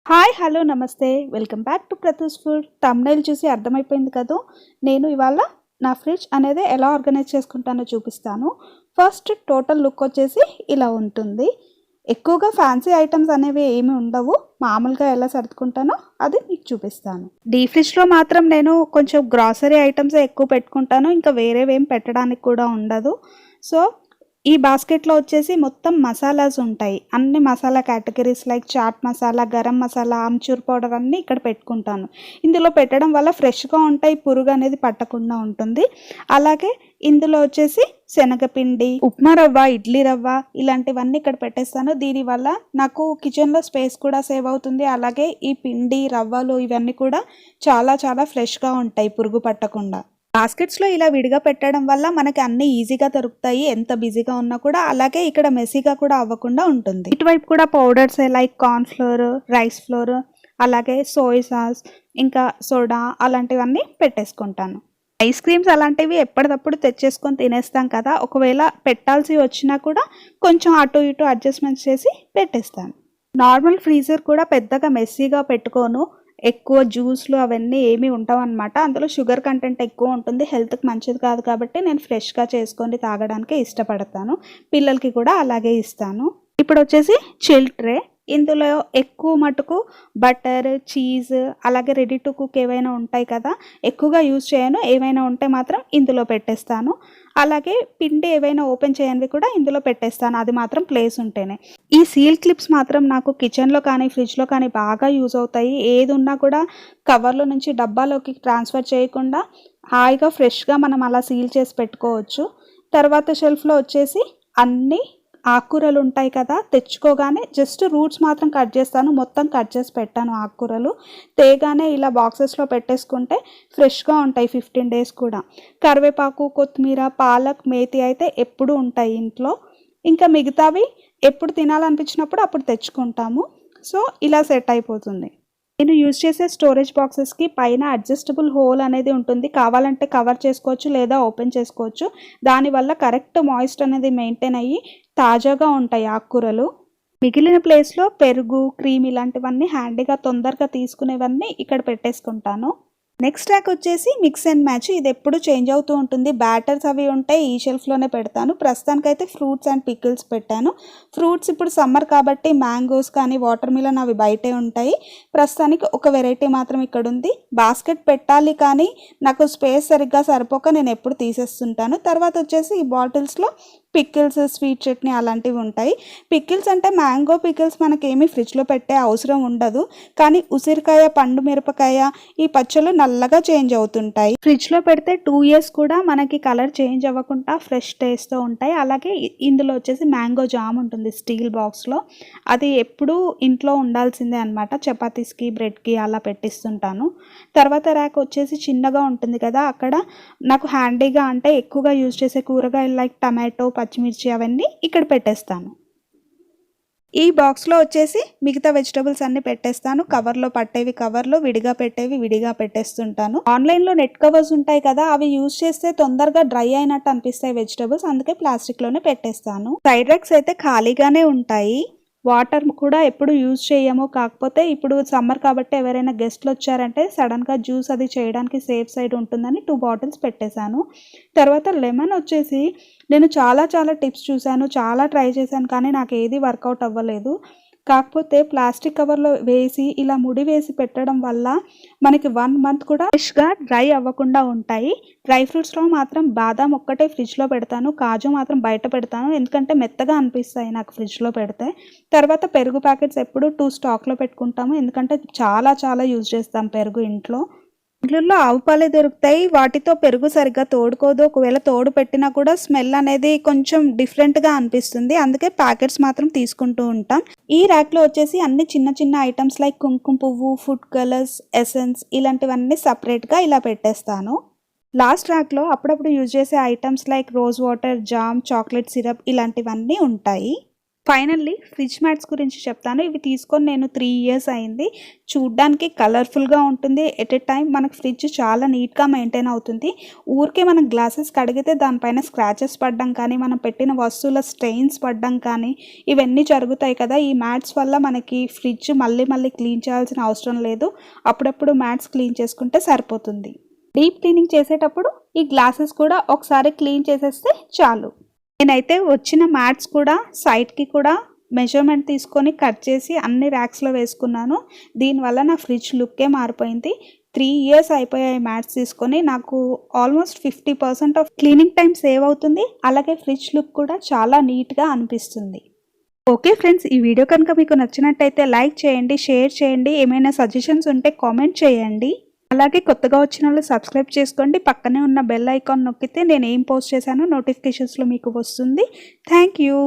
Hi hello నమస్తే welcome back to Prathu's food. Thumbnail చూసి అర్థమైపోయింది కదా. నేను ఇవాళ నా ఫ్రిడ్జ్ అనేది ఎలా ఆర్గనైజ్ చేసుకుంటానో చూపిస్తాను. ఫస్ట్ టోటల్ లుక్ వచ్చేసి ఇలా ఉంటుంది. ఎక్కువగా ఫ్యాన్సీ ఐటమ్స్ అనేవి ఏమి ఉండవు. మామూలుగా ఎలా సర్దుకుంటానో అది మీకు చూపిస్తాను. డీ ఫ్రిడ్జ్లో మాత్రం నేను కొంచెం గ్రాసరీ ఐటమ్సే ఎక్కువ పెట్టుకుంటాను. ఇంకా వేరేవేం పెట్టడానికి కూడా ఉండదు. సో ఈ బాస్కెట్లో వచ్చేసి మొత్తం మసాలాస్ ఉంటాయి. అన్ని masala categories like chaat masala, garam masala, amchur powder అన్నీ ఇక్కడ పెట్టుకుంటాను. ఇందులో పెట్టడం వల్ల ఫ్రెష్గా ఉంటాయి, పురుగు అనేది పట్టకుండా ఉంటుంది. అలాగే ఇందులో వచ్చేసి శనగపిండి, ఉప్మా రవ్వ, ఇడ్లీ రవ్వ ఇలాంటివన్నీ ఇక్కడ పెట్టేస్తాను. దీనివల్ల నాకు కిచెన్లో స్పేస్ కూడా సేవ్ అవుతుంది. అలాగే ఈ పిండి రవ్వలు ఇవన్నీ కూడా చాలా చాలా ఫ్రెష్గా ఉంటాయి, పురుగు పట్టకుండా. బాస్కెట్స్లో ఇలా విడిగా పెట్టడం వల్ల మనకి అన్ని ఈజీగా దొరుకుతాయి, ఎంత బిజీగా ఉన్నా కూడా. అలాగే ఇక్కడ మెస్సీగా కూడా అవ్వకుండా ఉంటుంది. ఇటువైపు కూడా powders like corn flour, rice flour, అలాగే సోయ్ సాస్, ఇంకా సోడా అలాంటివన్నీ పెట్టేసుకుంటాను. ఐస్ క్రీమ్స్ అలాంటివి ఎప్పటికప్పుడు తెచ్చేసుకొని తినేస్తాం కదా. ఒకవేళ పెట్టాల్సి వచ్చినా కూడా కొంచెం అటు ఇటు అడ్జస్ట్మెంట్స్ చేసి పెట్టేస్తాను. నార్మల్ ఫ్రీజర్ కూడా పెద్దగా మెస్సీగా పెట్టుకోను. ఎక్కువ జ్యూస్లు అవన్నీ ఏమీ ఉండవన్నమాట. అందులో షుగర్ కంటెంట్ ఎక్కువ ఉంటుంది, హెల్త్కి మంచిది కాదు. కాబట్టి నేను ఫ్రెష్గా చేసుకొని తాగడానికి ఇష్టపడతాను. పిల్లలకి కూడా అలాగే ఇస్తాను. ఇప్పుడు వచ్చేసి చిల్ ట్రే. ఇందులో ఎక్కువ మటుకు బటర్, చీజ్, అలాగే రెడీ టు కుక్ ఏవైనా ఉంటాయి కదా, ఎక్కువగా యూజ్ చేయను. ఏవైనా ఉంటే మాత్రం ఇందులో పెట్టేస్తాను. అలాగే పిండి ఏవైనా ఓపెన్ చేయనివి కూడా ఇందులో పెట్టేస్తాను, అది మాత్రం ప్లేస్ ఉంటేనే. ఈ సీల్ క్లిప్స్ మాత్రం నాకు కిచెన్లో కానీ ఫ్రిడ్జ్లో కానీ బాగా యూజ్ అవుతాయి. ఏది ఉన్నా కూడా కవర్లో నుంచి డబ్బాలోకి ట్రాన్స్ఫర్ చేయకుండా హాయిగా ఫ్రెష్గా మనం అలా సీల్ చేసి పెట్టుకోవచ్చు. తర్వాత షెల్ఫ్లో వచ్చేసి అన్నీ ఆకుకూరలు ఉంటాయి కదా, తెచ్చుకోగానే జస్ట్ రూట్స్ మాత్రం కట్ చేస్తాను, మొత్తం కట్ చేసి పెట్టాను. ఆకుకూరలు తేగానే ఇలా బాక్సెస్లో పెట్టేసుకుంటే ఫ్రెష్గా ఉంటాయి 15 days కూడా. కరివేపాకు, కొత్తిమీర, పాలక్, మేతి అయితే ఎప్పుడు ఉంటాయి ఇంట్లో. ఇంకా మిగతావి ఎప్పుడు తినాలనిపించినప్పుడు అప్పుడు తెచ్చుకుంటాము. సో ఇలా సెట్ అయిపోతుంది. నేను యూజ్ చేసే స్టోరేజ్ బాక్సెస్కి పైన అడ్జస్టబుల్ హోల్ అనేది ఉంటుంది. కావాలంటే కవర్ చేసుకోవచ్చు లేదా ఓపెన్ చేసుకోవచ్చు. దానివల్ల కరెక్ట్ మాయిస్ట్ అనేది మెయింటైన్ అయ్యి తాజాగా ఉంటాయి ఆకుకూరలు. మిగిలిన ప్లేస్లో పెరుగు, క్రీమ్ ఇలాంటివన్నీ హ్యాండీగా తొందరగా తీసుకునేవన్నీ ఇక్కడ పెట్టేసుకుంటాను. నెక్స్ట్ ర్యాక్ వచ్చేసి మిక్స్ అండ్ మ్యాచ్. ఇది ఎప్పుడు చేంజ్ అవుతూ ఉంటుంది. బ్యాటర్స్ అవి ఉంటాయి, ఈ షెల్ఫ్లోనే పెడతాను. ప్రస్తుతానికైతే ఫ్రూట్స్ అండ్ పికిల్స్ పెట్టాను. ఫ్రూట్స్ ఇప్పుడు సమ్మర్ కాబట్టి మ్యాంగోస్ కానీ వాటర్ మిలన్ అవి బయటే ఉంటాయి. ప్రస్తుతానికి ఒక వెరైటీ మాత్రం ఇక్కడ ఉంది. బాస్కెట్ పెట్టాలి కానీ నాకు స్పేస్ సరిగ్గా సరిపోక నేను ఎప్పుడు తీసేస్తుంటాను. తర్వాత వచ్చేసి ఈ బాటిల్స్లో పికిల్స్, స్వీట్ చట్నీ అలాంటివి ఉంటాయి. పికిల్స్ అంటే మ్యాంగో పికిల్స్ మనకేమీ ఫ్రిడ్జ్లో పెట్టే అవసరం ఉండదు. కానీ ఉసిరికాయ, పండు మిరపకాయ ఈ పచ్చళ్ళు నల్లగా చేంజ్ అవుతుంటాయి. ఫ్రిడ్జ్లో పెడితే 2 years కూడా మనకి కలర్ చేంజ్ అవ్వకుండా ఫ్రెష్ టేస్ట్తో ఉంటాయి. అలాగే ఇందులో వచ్చేసి మ్యాంగో జామ్ ఉంటుంది స్టీల్ బాక్స్లో. అది ఎప్పుడూ ఇంట్లో ఉండాల్సిందే అనమాట. చపాతీస్కి, బ్రెడ్కి అలా పెట్టిస్తుంటాను. తర్వాత ర్యాక్ వచ్చేసి చిన్నగా ఉంటుంది కదా, అక్కడ నాకు హ్యాండీగా అంటే ఎక్కువగా యూజ్ చేసే కూరగాయలు లైక్ టమాటో, పచ్చిమిర్చి అవన్నీ ఇక్కడ పెట్టేస్తాను. ఈ బాక్స్లో వచ్చేసి మిగతా వెజిటబుల్స్ అన్ని పెట్టేస్తాను. కవర్లో పట్టేవి కవర్లో, విడిగా పెట్టేవి విడిగా పెట్టేస్తుంటాను. ఆన్లైన్లో నెట్ కవర్స్ ఉంటాయి కదా, అవి యూజ్ చేస్తే తొందరగా డ్రై అయినట్టు అనిపిస్తాయి వెజిటబుల్స్, అందుకే ప్లాస్టిక్లోనే పెట్టేస్తాను. సైడ్ ర్యాక్స్ అయితే ఖాళీగానే ఉంటాయి. వాటర్ కూడా ఎప్పుడు యూజ్ చేయము. కాకపోతే ఇప్పుడు సమ్మర్ కాబట్టి ఎవరైనా గెస్ట్లు వచ్చారంటే సడన్గా జ్యూస్ అది చేయడానికి సేఫ్ సైడ్ ఉంటుందని 2 bottles పెట్టేశాను. తర్వాత లెమన్ వచ్చేసి నేను చాలా టిప్స్ చూశాను, చాలా ట్రై చేశాను, కానీ నాకు ఏది వర్కౌట్ అవ్వలేదు. కాకపోతే ప్లాస్టిక్ కవర్లో వేసి ఇలా ముడి వేసి పెట్టడం వల్ల మనకి 1 month కూడా ఫ్రెష్గా డ్రై అవ్వకుండా ఉంటాయి. డ్రై ఫ్రూట్స్లో మాత్రం బాదాం ఒక్కటే ఫ్రిడ్జ్లో పెడతాను, కాజు మాత్రం బయట పెడతాను, ఎందుకంటే మెత్తగా అనిపిస్తాయి నాకు ఫ్రిడ్జ్లో పెడితే. తర్వాత పెరుగు ప్యాకెట్స్ ఎప్పుడు 2 స్టాక్లో పెట్టుకుంటాము, ఎందుకంటే చాలా యూజ్ చేస్తాం పెరుగు ఇంట్లో. ఇంట్లో ఆవు పాలే దొరుకుతాయి, వాటితో పెరుగు సరిగ్గా తోడుకోదు. ఒకవేళ తోడు పెట్టినా కూడా స్మెల్ అనేది కొంచెం డిఫరెంట్గా అనిపిస్తుంది, అందుకే ప్యాకెట్స్ మాత్రం తీసుకుంటూ ఉంటాం. ఈ ర్యాక్లో వచ్చేసి అన్ని చిన్న ఐటమ్స్ లైక్ కుంకుమ పువ్వు, ఫుడ్ కలర్స్, ఎసెన్స్ ఇలాంటివన్నీ సపరేట్గా ఇలా పెట్టేస్తాను. లాస్ట్ ర్యాక్లో అప్పుడప్పుడు యూజ్ చేసే items like rose water, jam, chocolate syrup ఇలాంటివన్నీ ఉంటాయి. ఫైనల్లీ ఫ్రిడ్జ్ మ్యాట్స్ గురించి చెప్తాను. ఇవి తీసుకొని నేను 3 ఇయర్స్ అయింది. చూడ్డానికి కలర్ఫుల్గా ఉంటుంది. ఎట్ ఎ టైం మనకు ఫ్రిడ్జ్ చాలా నీట్గా మెయింటైన్ అవుతుంది. ఊరికే మనం గ్లాసెస్ కడిగితే దానిపైన స్క్రాచెస్ పడడం కానీ, మనం పెట్టిన వస్తువుల స్టెయిన్స్ పడడం కానీ ఇవన్నీ జరుగుతాయి కదా. ఈ మ్యాట్స్ వల్ల మనకి ఫ్రిడ్జ్ మళ్ళీ మళ్ళీ క్లీన్ చేయాల్సిన అవసరం లేదు. అప్పుడప్పుడు మ్యాట్స్ క్లీన్ చేసుకుంటే సరిపోతుంది. డీప్ క్లీనింగ్ చేసేటప్పుడు ఈ గ్లాసెస్ కూడా ఒకసారి క్లీన్ చేసేస్తే చాలు. నేనైతే వచ్చిన మ్యాట్స్ కూడా సైడ్కి కూడా మెజర్మెంట్ తీసుకొని కట్ చేసి అన్ని ర్యాక్స్లో వేసుకున్నాను. దీనివల్ల నా ఫ్రిడ్జ్ లుక్కే మారిపోయింది. 3 ఇయర్స్ అయిపోయాయి మ్యాట్స్ తీసుకొని. నాకు almost 50% of cleaning time save అవుతుంది. అలాగే ఫ్రిడ్జ్ లుక్ కూడా చాలా నీట్గా అనిపిస్తుంది. ఓకే ఫ్రెండ్స్, ఈ వీడియో కనుక మీకు నచ్చినట్టయితే లైక్ చేయండి, షేర్ చేయండి. ఏమైనా సజెషన్స్ ఉంటే కామెంట్ చేయండి. అలాగే కొత్తగా వచ్చిన వాళ్ళు సబ్స్క్రైబ్ చేసుకోండి. పక్కనే ఉన్న బెల్ ఐకాన్ నొక్కితే నేను ఏం పోస్ట్ చేశానో నోటిఫికేషన్స్లో మీకు వస్తుంది. Thank you.